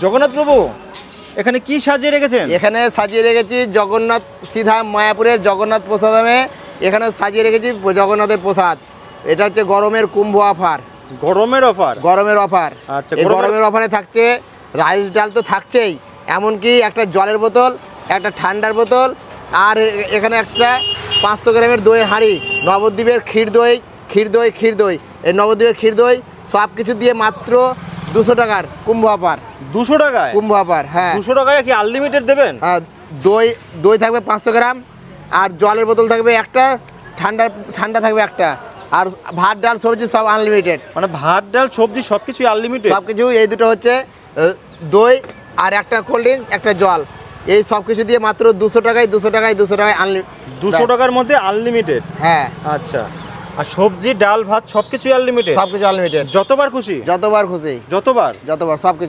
জগন্নাথ প্রভু এখানে কি সাজিয়ে রেখেছেন? এখানে সাজিয়ে রেখেছি জগন্নাথ, সিধা মায়াপুরের জগন্নাথ প্রসাদমে এখানে সাজিয়ে রেখেছি জগন্নাথের প্রসাদ। এটা হচ্ছে গরমের কুম্ভ অফার। গরমের অফার? গরমের অফার। আচ্ছা, এই গরমের অফারে থাকছে রাইস ডাল তো থাকছেই, এমনকি একটা জলের বোতল, একটা ঠান্ডার বোতল, আর এখানে একটা 500 গ্রামের দইয়ের হাঁড়ি, নবদ্বীপের ক্ষীর দই, এই নবদ্বীপের ক্ষীর দই সব কিছু দিয়ে মাত্র 200 টাকার কুম্ভ অফার। 200 টাকায়? কুম্ভ অফার, হ্যাঁ। 200 টাকায় কি আনলিমিটেড দেবেন? হ্যাঁ, দই থাকবে 500 গ্রাম, আর জলের বোতল থাকবে একটা, ঠান্ডা থাকবে একটা, আর ভাত ডাল সবজি সব আনলিমিটেড। মানে ভাত ডাল সবজি সব কিছুই আনলিমিটেড? সব কিছু। এই দুটো হচ্ছে দই আর একটা কোল্ড ড্রিঙ্কস, একটা জল, এই সব কিছু দিয়ে মাত্র 200 টাকায় 200 টাকার মধ্যে আনলিমিটেড? হ্যাঁ। আচ্ছা, আর সবজি ডাল ভাত সব কিছুই আনলিমিটেড? সব কিছু আনলিমিটেড, যতবার খুশি? যতবার খুশি, যতবার সব কিছু।